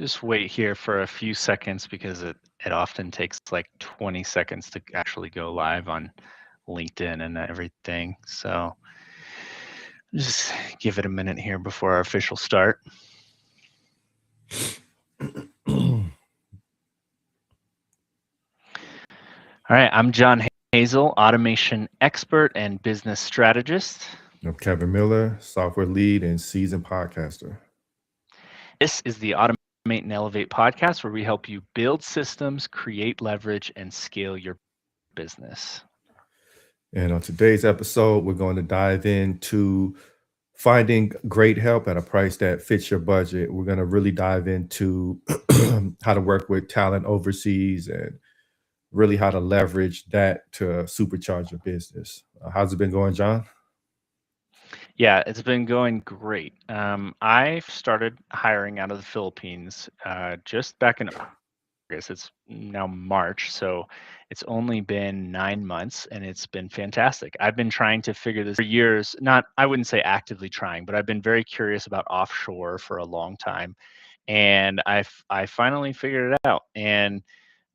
Just wait here for a few seconds because it often takes like 20 seconds to actually go live on LinkedIn and everything. So just give it a minute here before our official start. All right, I'm John Hazel, automation expert and business strategist. I'm Kevin Miller, software lead and seasoned podcaster. This is the Automate and Elevate podcast where we help you build systems, create leverage, and scale your business. And on today's episode, we're going to dive into finding great help at a price that fits your budget. We're going to really dive into how to work with talent overseas and really how to leverage that to supercharge your business. How's it been going, John? Yeah, it's been going great. I started hiring out of the Philippines just back in August. It's now March, so it's only been 9 months and it's been fantastic. I've been trying to figure this for years, not, I wouldn't say actively trying, but I've been very curious about offshore for a long time. And I finally figured it out. And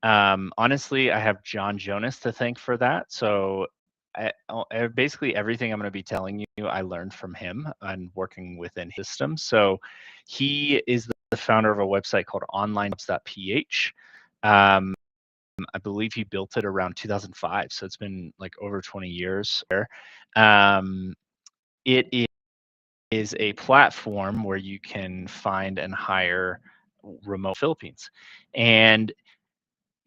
honestly, I have John Jonas to thank for that. So basically everything I'm going to be telling you, I learned from him and working within his system. So he is the founder of a website called onlinejobs.ph. I believe he built it around 2005. So it's been like over 20 years. Um, it is a platform where you can find and hire remote Philippines. And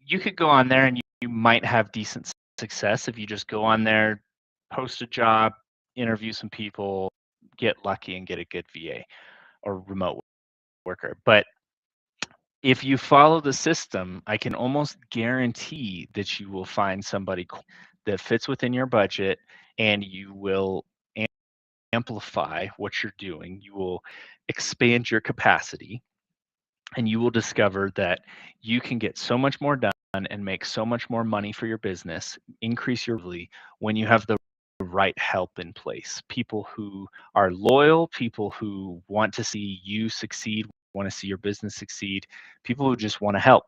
you could go on there and you might have decent success if you just go on there, post a job, interview some people, get lucky and get a good VA or remote worker. But if you follow the system, I can almost guarantee that you will find somebody that fits within your budget and you will amplify what you're doing. You will expand your capacity and you will discover that you can get so much more done and make so much more money for your business, increase your when you have the right help in place. People who are loyal, people who want to see you succeed, want to see your business succeed, people who just want to help.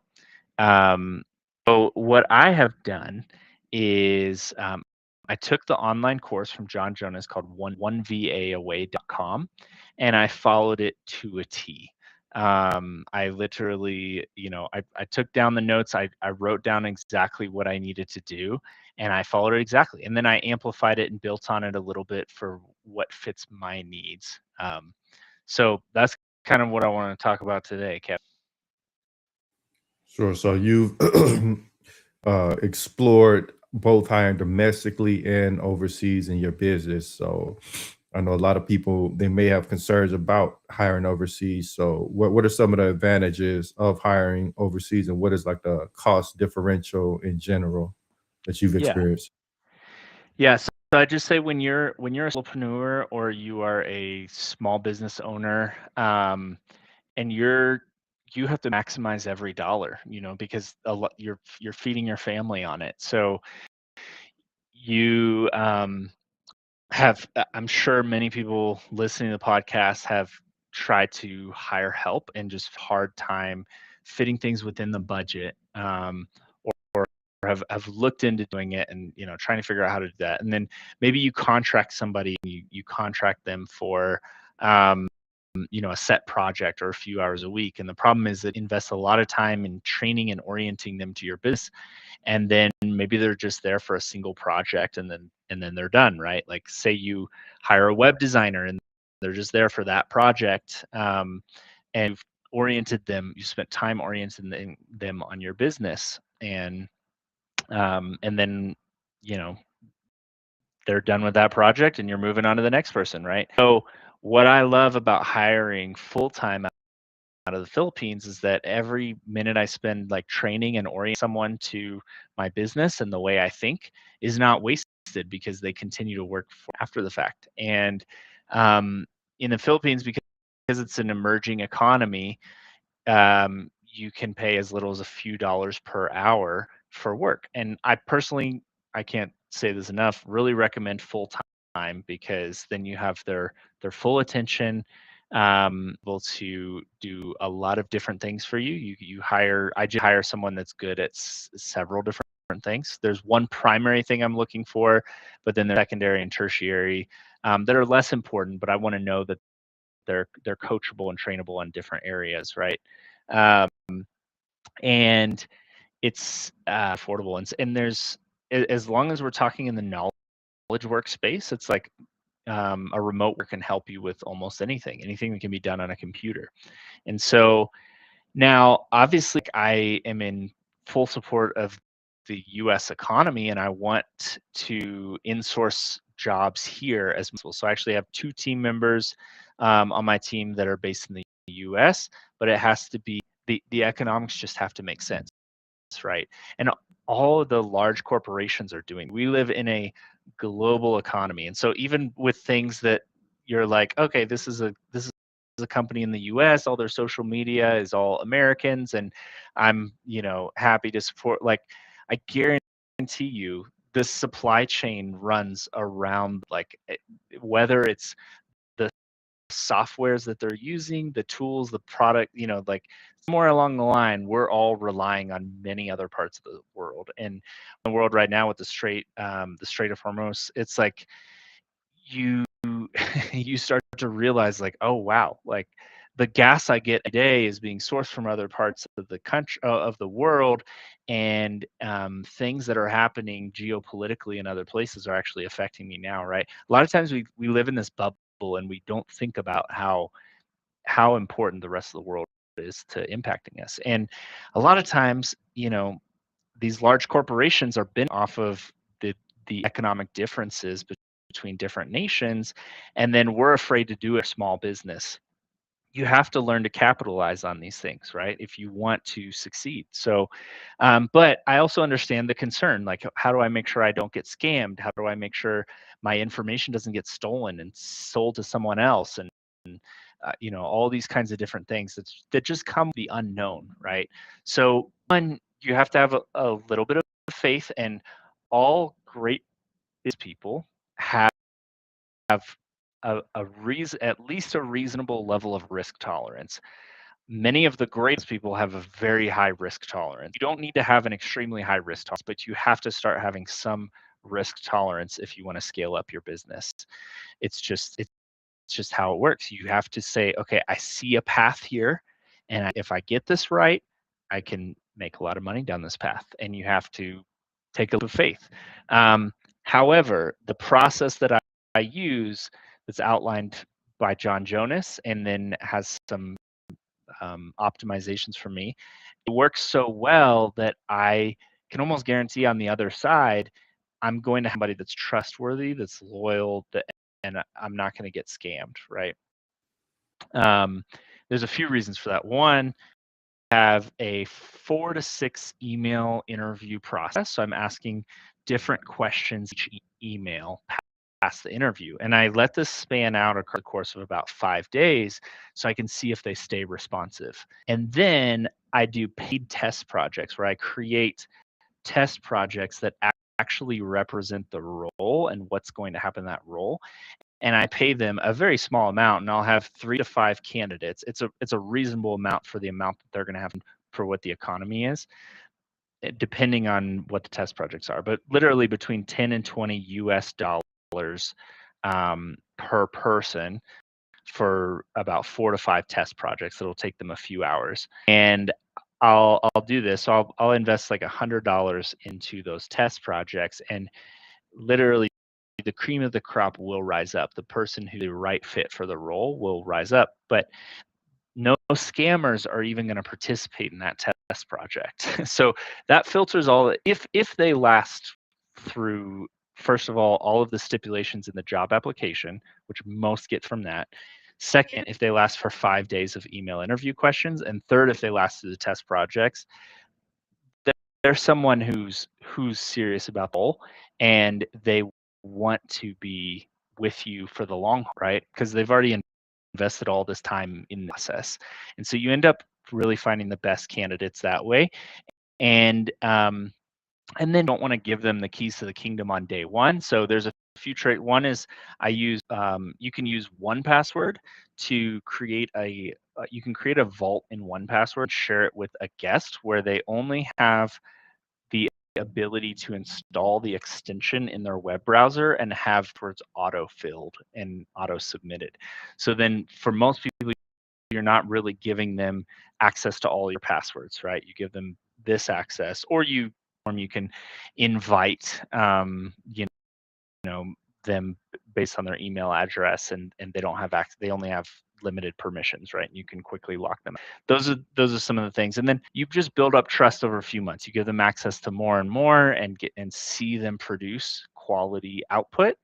So what I have done is I took the online course from John Jonas called 1vaaway.com and I followed it to a T. I literally, I took down the notes. I wrote down exactly what I needed to do and I followed it exactly. And then I amplified it and built on it a little bit for what fits my needs. So that's kind of what I want to talk about today, Kevin. Sure. So you've explored both hiring domestically and overseas in your business. So I know a lot of people they may have concerns about hiring overseas. So what are some of the advantages of hiring overseas, and what is like the cost differential in general that you've Yeah. experienced? Yeah. So I just say when you're a solopreneur or you are a small business owner, and you have to maximize every dollar, because you're feeding your family on it. So you I'm sure many people listening to the podcast have tried to hire help and just hard time fitting things within the budget, or have looked into doing it and trying to figure out how to do that. And then maybe you contract somebody, you contract them for um, a set project or a few hours a week. And the problem is it invests a lot of time in training and orienting them to your business. And then maybe they're just there for a single project and then they're done, right? Like say you hire a web designer and they're just there for that project. And you've oriented them, you spent time orienting them on your business. And then, you know, they're done with that project and you're moving on to the next person, right? So what I love about hiring full time out of the Philippines is that every minute I spend like training and orienting someone to my business and the way I think is not wasted because they continue to work after the fact. And in the Philippines, because it's an emerging economy, you can pay as little as a few dollars per hour for work. And I personally, I can't say this enough, really recommend full time because then you have their full attention. able to do a lot of different things for you. I just hire someone that's good at several different things. There's one primary thing I'm looking for, but then there's secondary and tertiary that are less important, but I want to know that they're coachable and trainable in different areas, right? And it's affordable, and there's, as long as we're talking in the knowledge workspace, it's like a remote work can help you with almost anything that can be done on a computer. And so now, obviously, I am in full support of the US economy, and I want to insource jobs here as possible. So I actually have 2 team members on my team that are based in the US, but it has to be, the economics just have to make sense, right? And all of the large corporations are doing. We live in a global economy, and so even with things that you're like, okay, this is a company in the US, all their social media is all Americans, and I'm, happy to support. Like, I guarantee you, the supply chain runs around, like, whether it's the softwares that they're using, the tools, the product, like, somewhere along the line, we're all relying on many other parts of the world. And the world right now with the Strait of Hormuz, it's like you you start to realize, like, oh wow, like, the gas I get a day is being sourced from other parts of the country, of the world, and things that are happening geopolitically in other places are actually affecting me now, right? A lot of times we live in this bubble and we don't think about how important the rest of the world is to impacting us. And a lot of times, these large corporations are been off of the economic differences between different nations, and then we're afraid to do a small business. You have to learn to capitalize on these things, right, if you want to succeed. So but I also understand the concern, like, how do I make sure I don't get scammed? How do I make sure my information doesn't get stolen and sold to someone else? And all these kinds of different things that just come with the unknown, right? So one, you have to have a little bit of faith, and all great business people have at least a reasonable level of risk tolerance. Many of the greatest people have a very high risk tolerance. You don't need to have an extremely high risk tolerance, but you have to start having some risk tolerance if you want to scale up your business. It's just how it works. You have to say, okay, I see a path here, and if I get this right, I can make a lot of money down this path. And you have to take a leap of faith. However, the process that I use, that's outlined by John Jonas and then has some optimizations for me, it works so well that I can almost guarantee on the other side, I'm going to have somebody that's trustworthy, that's loyal, and I'm not going to get scammed, right? There's a few reasons for that. One, have a 4 to 6 email interview process. So I'm asking different questions each email past the interview. And I let this span out across the course of about 5 days so I can see if they stay responsive. And then I do paid test projects where I create test projects that actually represent the role and what's going to happen in that role. And I pay them a very small amount, and I'll have 3 to 5 candidates. It's a reasonable amount for the amount that they're going to have for what the economy is, depending on what the test projects are. But literally between 10 and 20 US dollars per person for about 4 to 5 test projects. It'll take them a few hours. And I'll do this. So I'll invest like $100 into those test projects, and literally the cream of the crop will rise up. The person who's the right fit for the role will rise up. But no scammers are even going to participate in that test project. So that filters all. If they last through, first of all of the stipulations in the job application, which most get from that. Second, if they last for 5 days of email interview questions, and third, if they last through the test projects, they're someone who's serious about the goal, and they want to be with you for the long haul, right? Because they've already invested all this time in the process. And so you end up really finding the best candidates that way. And then don't want to give them the keys to the kingdom on day one. So there's a few trade. One is I use you can use 1Password to create a you can create a vault in 1Password, share it with a guest where they only have the ability to install the extension in their web browser and have words auto-filled and auto-submitted. So then for most people, you're not really giving them access to all your passwords, right? You give them this access, or you can invite know them based on their email address, and they don't have access. They only have limited permissions, right? And you can quickly lock them. Those are some of the things, and then you just build up trust over a few months. You give them access to more and more, and see them produce quality output.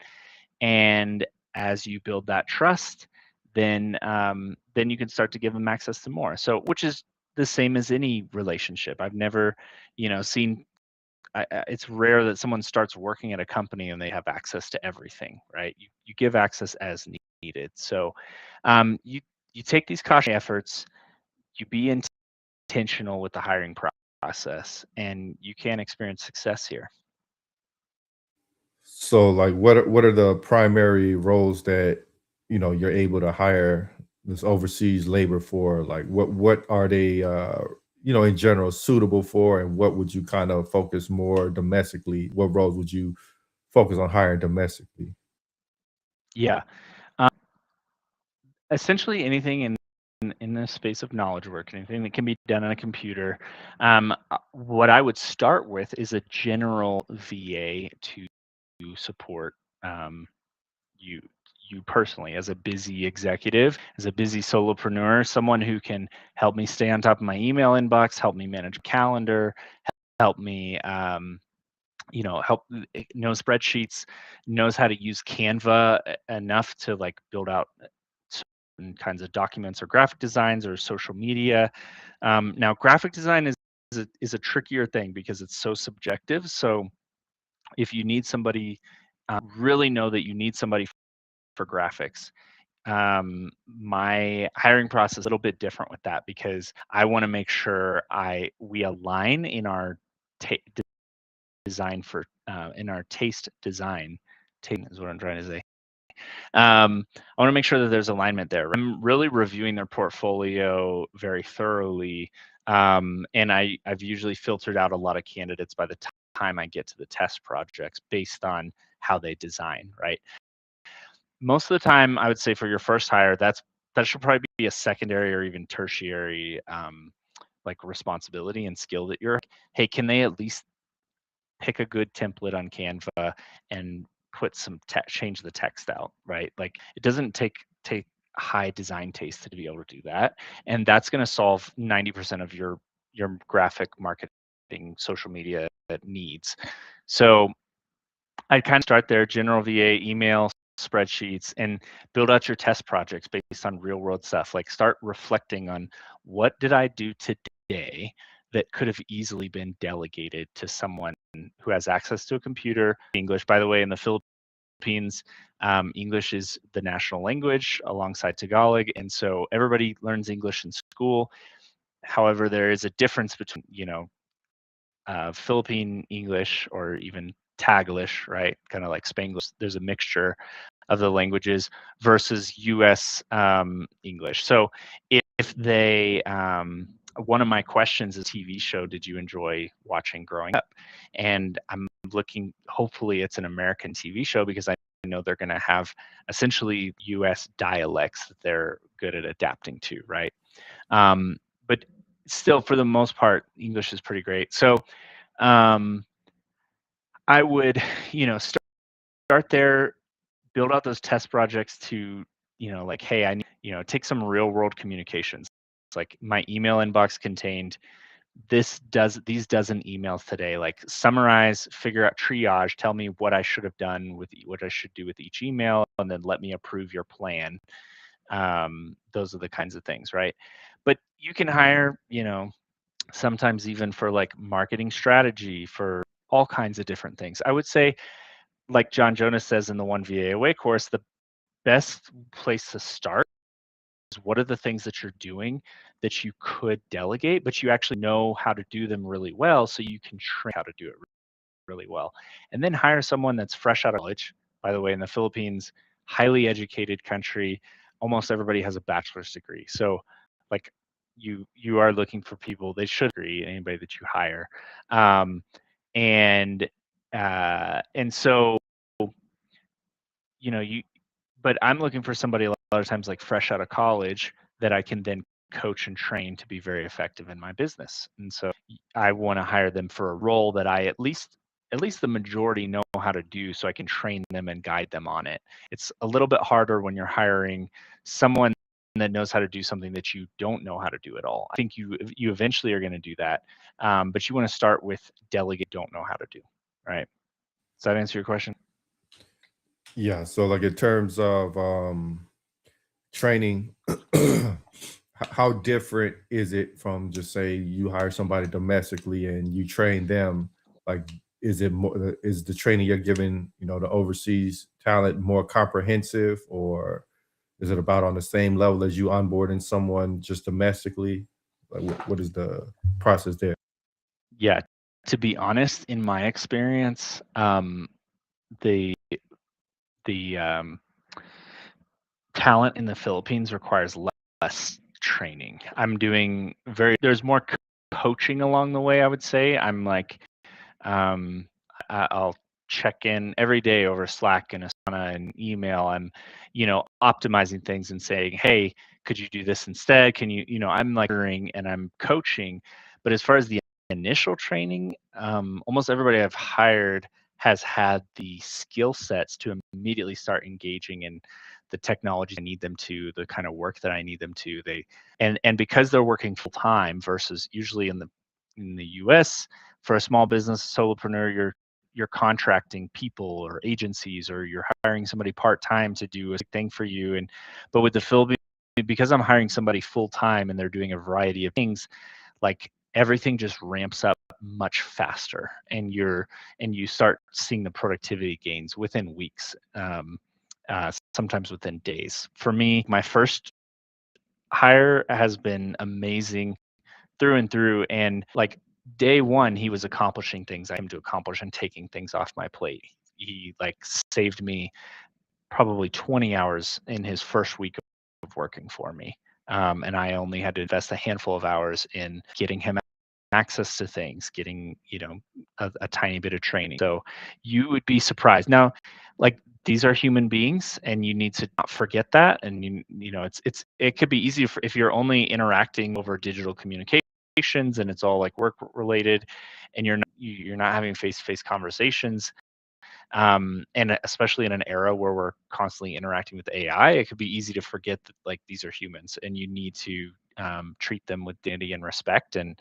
And as you build that trust, then you can start to give them access to more. So, which is the same as any relationship. I've never, seen it's rare that someone starts working at a company and they have access to everything, right? You give access as needed. So you take these caution efforts, you be intentional with the hiring process, and you can experience success here. So, like, what are the primary roles that you're able to hire this overseas labor for? Like, what are they, in general, suitable for, and what would you kind of focus more domestically? What roles would you focus on hiring domestically? Yeah. Essentially anything in the space of knowledge work, anything that can be done on a computer. What I would start with is a general VA to support you you personally as a busy executive, as a busy solopreneur, someone who can help me stay on top of my email inbox, help me manage calendar, help me help know spreadsheets, knows how to use Canva enough to like build out certain kinds of documents or graphic designs or social media. Now, graphic design is a trickier thing because it's so subjective. So if you need somebody, really know that you need somebody for graphics. My hiring process is a little bit different with that because I want to make sure we align in our design for in our taste design. Taste is what I'm trying to say. I want to make sure that there's alignment there. I'm really reviewing their portfolio very thoroughly, and I've usually filtered out a lot of candidates by the time I get to the test projects based on how they design. Right. Most of the time, I would say for your first hire, that should probably be a secondary or even tertiary like responsibility and skill that you're. Hey, can they at least pick a good template on Canva and put some change the text out, right? Like it doesn't take high design taste to be able to do that, and that's going to solve 90% of your graphic marketing social media needs. So I kind of start there, general VA, email, spreadsheets, and build out your test projects based on real world stuff. Like start reflecting on what did I do today that could have easily been delegated to someone who has access to a computer. English, by the way, in the Philippines, English is the national language alongside Tagalog, and so everybody learns English in school. However, there is a difference between Philippine English or even Taglish, right? Kind of like Spanglish. There's a mixture of the languages versus U.S. English. So if they, one of my questions is TV show did you enjoy watching growing up? And I'm looking, hopefully it's an American TV show because I know they're going to have essentially U.S. dialects that they're good at adapting to, right? But still, for the most part, English is pretty great. So I would, start there, build out those test projects to, like, hey, I need, take some real world communications. It's like my email inbox contained these dozen emails today. Like summarize, figure out, triage, tell me what I should have done with what I should do with each email, and then let me approve your plan. Those are the kinds of things, right? But you can hire, sometimes even for like marketing strategy, for all kinds of different things. I would say, like John Jonas says in the One VA Away course, the best place to start is what are the things that you're doing that you could delegate, but you actually know how to do them really well, so you can train how to do it really well. And then hire someone that's fresh out of college, by the way, in the Philippines, highly educated country, almost everybody has a bachelor's degree. So like you are looking for people, they should agree, anybody that you hire. Um, and and so you know you but I'm looking for somebody a lot of times like fresh out of college that I can then coach and train to be very effective in my business. And so I want to hire them for a role that I at least the majority know how to do, so I can train them and guide them on it. It's a little bit harder when you're hiring someone that knows how to do something that you don't know how to do at all. I think you eventually are going to do that, but you want to start with delegate don't know how to do. Right? Does that answer your question? Yeah. So like in terms of training, how different is it from just say you hire somebody domestically and you train them? Like, is it more, is the training you're giving, the overseas talent more comprehensive, or is it about on the same level as you onboarding someone just domestically? Like, what is the process there? Yeah. To be honest, in my experience, the the talent in the Philippines requires less training. I'm doing there's more coaching along the way, I would say. I'm like, um, I'll check in every day over Slack and Asana and email. I'm, optimizing things and saying, hey, could you do this instead? Can I'm like and I'm coaching. But as far as the initial training, almost everybody I've hired has had the skill sets to immediately start engaging in the technology I need them to, the kind of work that I need them to. And because they're working full time versus usually in the US, for a small business solopreneur, you're contracting people or agencies, or you're hiring somebody part-time to do a thing for you. But with the Philippines, because I'm hiring somebody full time and they're doing a variety of things, like everything just ramps up much faster, and you start seeing the productivity gains within weeks, sometimes within days. For me, my first hire has been amazing through and through. And like day one, he was accomplishing things I am to accomplish and taking things off my plate. He like saved me probably 20 hours in his first week of working for me. And I only had to invest a handful of hours in getting him access to things, getting, a tiny bit of training. So you would be surprised. Now, like these are human beings and you need to not forget that. And it could be easy if you're only interacting over digital communications and it's all like work related, and you're not having face-to-face conversations, and especially in an era where we're constantly interacting with AI, it could be easy to forget that like these are humans and you need to treat them with dignity and respect, and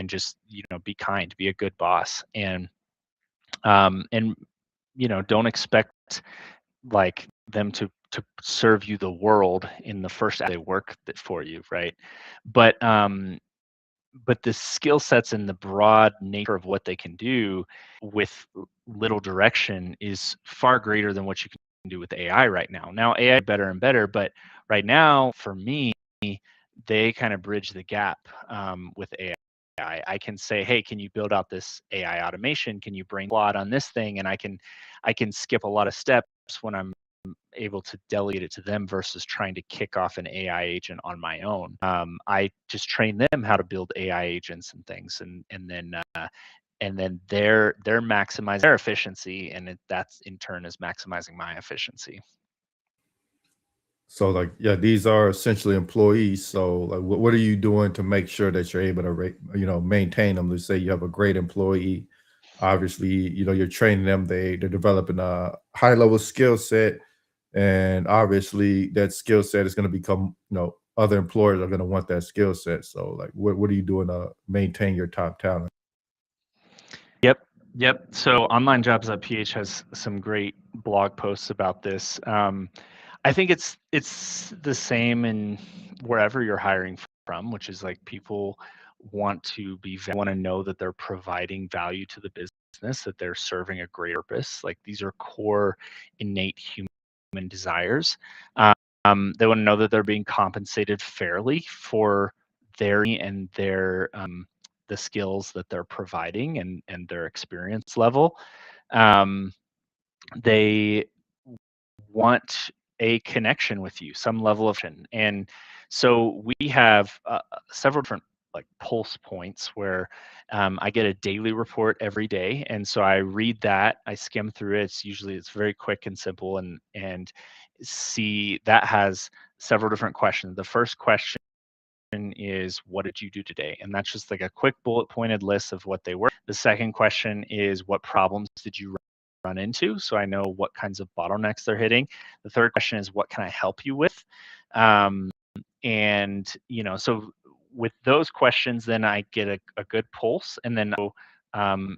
just be kind, be a good boss, and don't expect like them to serve you the world in the first hour they work for you, right? But the skill sets and the broad nature of what they can do with little direction is far greater than what you can do with AI right now. Now AI is better and better, but right now for me, they kind of bridge the gap with AI. I can say, hey, can you build out this AI automation? Can you bring plot on this thing? And I can skip a lot of steps when I'm able to delegate it to them versus trying to kick off an AI agent on my own. I just train them how to build AI agents and things, and then they're maximizing their efficiency, and that's in turn is maximizing my efficiency. So like, yeah, these are essentially employees. So like, what are you doing to make sure that you're able to, maintain them? Let's say you have a great employee. Obviously, you're training them. They're developing a high level skill set, and obviously that skill set is going to become, other employers are going to want that skill set. So like, what are you doing to maintain your top talent? Yep. Yep. So Online Jobs PH has some great blog posts about this. I think it's the same in wherever you're hiring from, which is like people want to know that they're providing value to the business, that they're serving a great purpose. Like these are core innate human desires. They want to know that they're being compensated fairly for their the skills that they're providing and their experience level. Um, they want a connection with you, some level of connection. And so we have several different like pulse points where I get a daily report every day, and so I read that, I skim through it. It's very quick and simple, and see that has several different questions. The first question is, what did you do today? And that's just like a quick bullet pointed list of what they were. The second question is, what problems did you run into? So I know what kinds of bottlenecks they're hitting. The third question is, what can I help you with? And so with those questions, then I get a good pulse, and then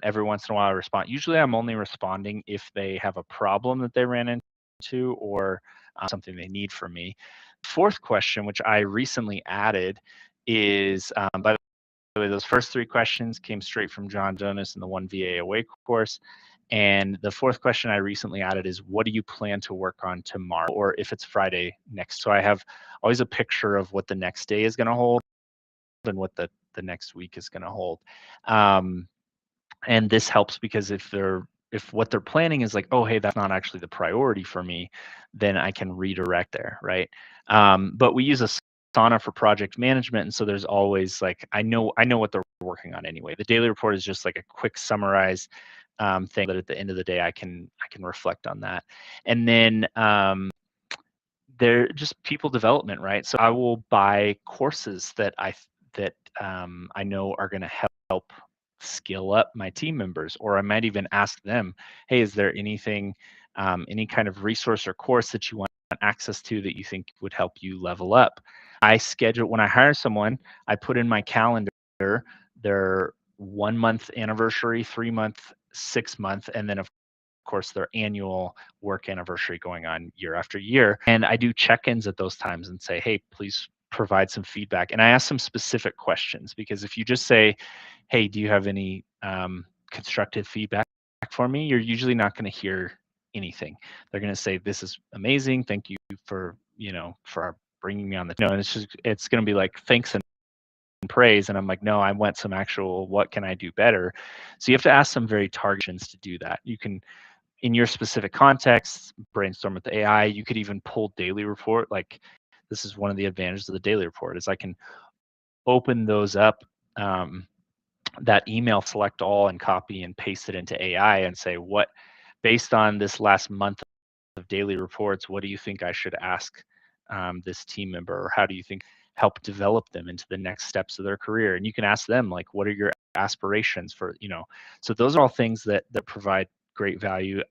every once in a while I respond. Usually I'm only responding if they have a problem that they ran into, or something they need from me. Fourth question, which I recently added, is by the way, those first three questions came straight from John Jonas in the One VA Awake course. And the fourth question I recently added is, what do you plan to work on tomorrow? Or if it's Friday next. So I have always a picture of what the next day is going to hold and what the next week is going to hold. And this helps because if what they're planning is like, oh, hey, that's not actually the priority for me, then I can redirect there, right? But we use Asana for project management, and so there's always like, I know what they're working on anyway. The daily report is just like a quick summarized thing that at the end of the day I can reflect on that. And then they're just people development, right? So I will buy courses that I know are going to help skill up my team members, or I might even ask them, hey, is there anything, any kind of resource or course that you want access to that you think would help you level up? I schedule, when I hire someone, I put in my calendar their 1 month anniversary, 3 month, 6 month, and then of course their annual work anniversary going on year after year. And I do check-ins at those times and say, hey, please provide some feedback. And I ask some specific questions, because if you just say, hey, do you have any constructive feedback for me? You're usually not going to hear anything. They're going to say, this is amazing. Thank you for, for bringing me on the, and it's going to be like, thanks and praise. And I'm like, no, I want some actual, what can I do better? So you have to ask some very targets to do that. You can, in your specific context, brainstorm with the AI. You could even pull daily report. Like, this is one of the advantages of the daily report, is I can open those up, that email, select all, and copy and paste it into AI and say, what, based on this last month of daily reports, what do you think I should ask this team member, or how do you think help develop them into the next steps of their career? And you can ask them, like, what are your aspirations for, so those are all things that provide great value.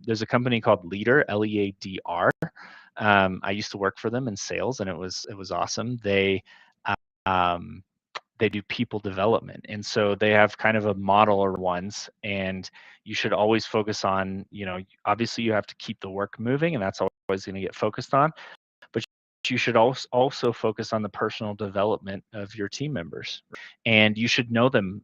There's a company called Leader, Leadr. I used to work for them in sales, and it was awesome. They do people development, and so they have kind of a model or ones, and you should always focus on, obviously you have to keep the work moving, and that's always going to get focused on, but you should also focus on the personal development of your team members, and you should know them.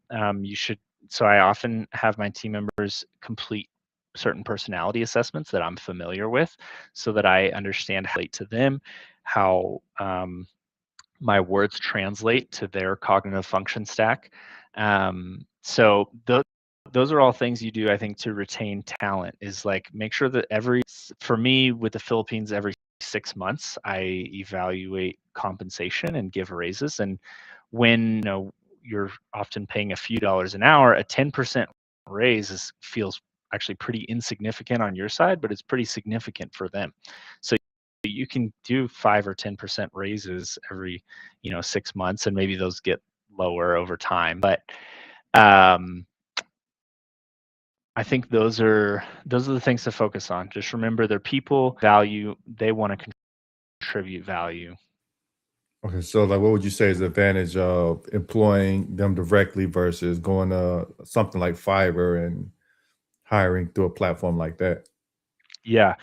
So I often have my team members complete certain personality assessments that I'm familiar with, so that I understand how to relate to them, how my words translate to their cognitive function stack. So those are all things you do, I think, to retain talent, is like, make sure that for me with the Philippines, every 6 months, I evaluate compensation and give raises. And when, you're often paying a few dollars an hour, a 10% raise feels actually pretty insignificant on your side, but it's pretty significant for them. So you can do 5 or 10% raises every 6 months, and maybe those get lower over time, but I think those are the things to focus on. Just remember, they're people, value, they want to contribute value. Okay, so like, what would you say is the advantage of employing them directly versus going to something like Fiverr and hiring through a platform like that? Yeah.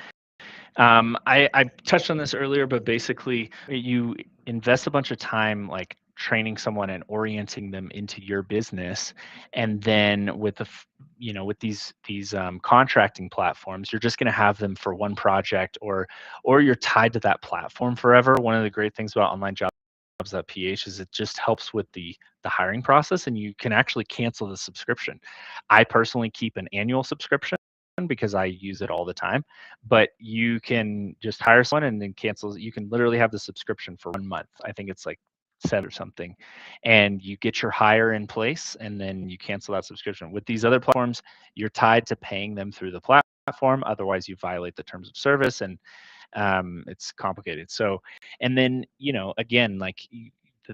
I touched on this earlier, but basically you invest a bunch of time like training someone and orienting them into your business, and then with with these contracting platforms, you're just going to have them for one project, or you're tied to that platform forever. One of the great things about online jobs.ph is it just helps with the hiring process, and you can actually cancel the subscription. I personally keep an annual subscription, because I use it all the time, but you can just hire someone and then cancel. You can literally have the subscription for 1 month. I think it's like 7 or something, and you get your hire in place and then you cancel that subscription. With these other platforms, you're tied to paying them through the platform. Otherwise, you violate the terms of service, and it's complicated. So, and then, again, like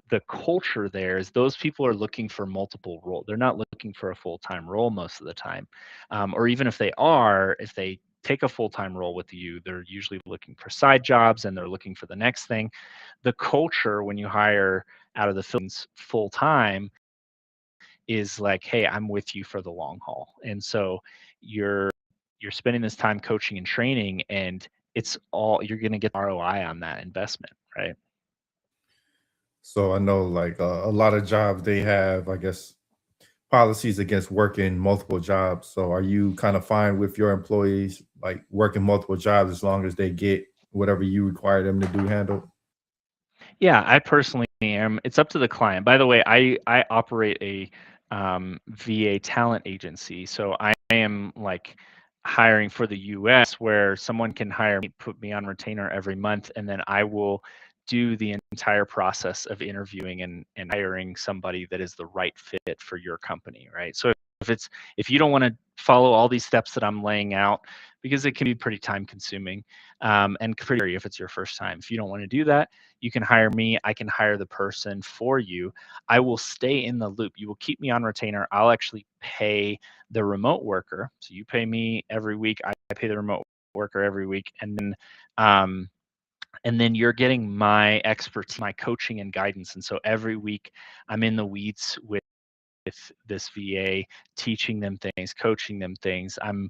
the culture there is those people are looking for multiple roles. They're not looking for a full-time role most of the time. Or even if they are, if they take a full-time role with you, they're usually looking for side jobs and they're looking for the next thing. The culture when you hire out of the Philippines full-time is like, hey, I'm with you for the long haul. And so you're spending this time coaching and training, and it's all you're going to get ROI on that investment, right? So I know like a lot of jobs they have, I guess, policies against working multiple jobs. So are you kind of fine with your employees like working multiple jobs as long as they get whatever you require them to do handled? Yeah, I personally am. It's up to the client. By the way, I operate a VA talent agency, so I am like hiring for the U.S. where someone can hire me, put me on retainer every month, and then I will do the entire process of interviewing and hiring somebody that is the right fit for your company, right? So if you don't want to follow all these steps that I'm laying out, because it can be pretty time consuming, and pretty scary if it's your first time. If you don't want to do that, you can hire me. I can hire the person for you. I will stay in the loop. You will keep me on retainer. I'll actually pay the remote worker. So you pay me every week. I pay the remote worker every week. And then you're getting my expertise, my coaching and guidance. And so every week I'm in the weeds with this VA, teaching them things, coaching them things. I'm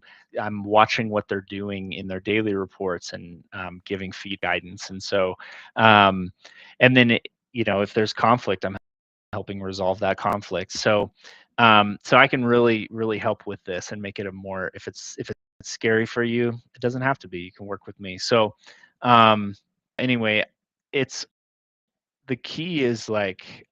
watching what they're doing in their daily reports and giving feed guidance. And so, and then if there's conflict, I'm helping resolve that conflict. So I can really really help with this and make it a more, if it's scary for you, it doesn't have to be. You can work with me. So anyway, it's the key is like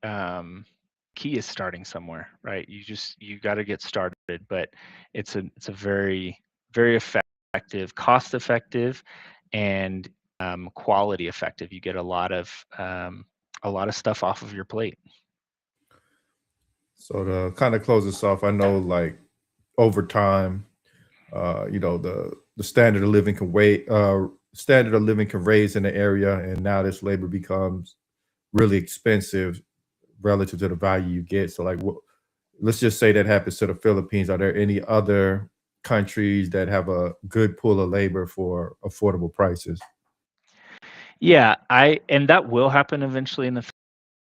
key is starting somewhere, right? You got to get started, but it's a very very effective, cost effective, and quality effective. You get a lot of stuff off of your plate. So to kind of close this off, I know like over time, the standard of living can raise in the area, and now this labor becomes really expensive relative to the value you get. So like, let's just say that happens to the Philippines. Are there any other countries that have a good pool of labor for affordable prices? Yeah, I and that will happen eventually in the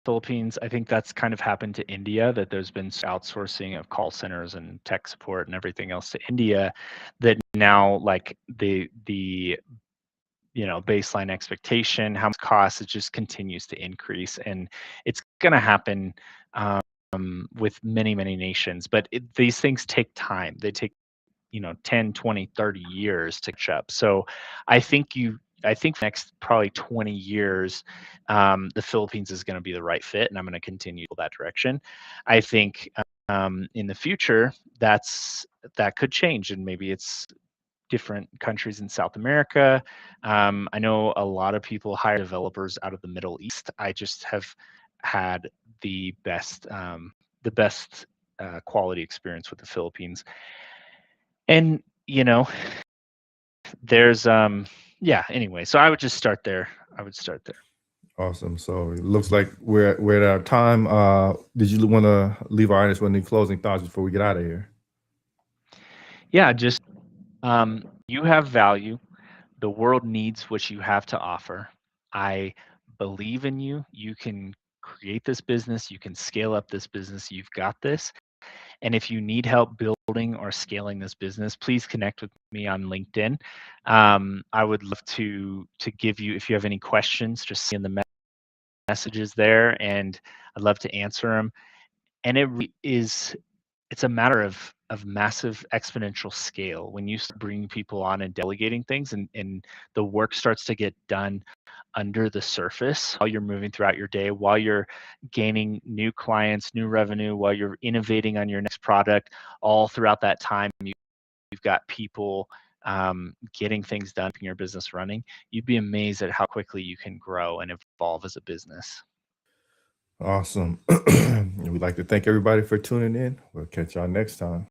Philippines. I think that's kind of happened to India, that there's been outsourcing of call centers and tech support and everything else to India, that now like the baseline expectation, how much costs, it just continues to increase, and it's going to happen with many many nations. But these things take time. They take 10, 20, 30 years to catch up. So I think next probably 20 years, the Philippines is going to be the right fit, and I'm going to continue that direction. I think in the future that could change, and maybe it's different countries in South America. I know a lot of people hire developers out of the Middle East. I just have had the best quality experience with the Philippines. And there's yeah, anyway, so I would just start there. I would start there. Awesome. So it looks like we're at our time. Did you want to leave our audience with any closing thoughts before we get out of here? Yeah, just you have value. The world needs what you have to offer. I believe in you. You can create this business. You can scale up this business. You've got this. And if you need help building or scaling this business, please connect with me on LinkedIn. I would love to give you, if you have any questions, just send the messages there, and I'd love to answer them. And it's a matter of massive exponential scale when you start bringing people on and delegating things, and the work starts to get done under the surface while you're moving throughout your day, while you're gaining new clients, new revenue, while you're innovating on your next product. All throughout that time, you you've got people getting things done, keeping your business running, you'd be amazed at how quickly you can grow and evolve as a business. Awesome. We'd like to thank everybody for tuning in. We'll catch y'all next time.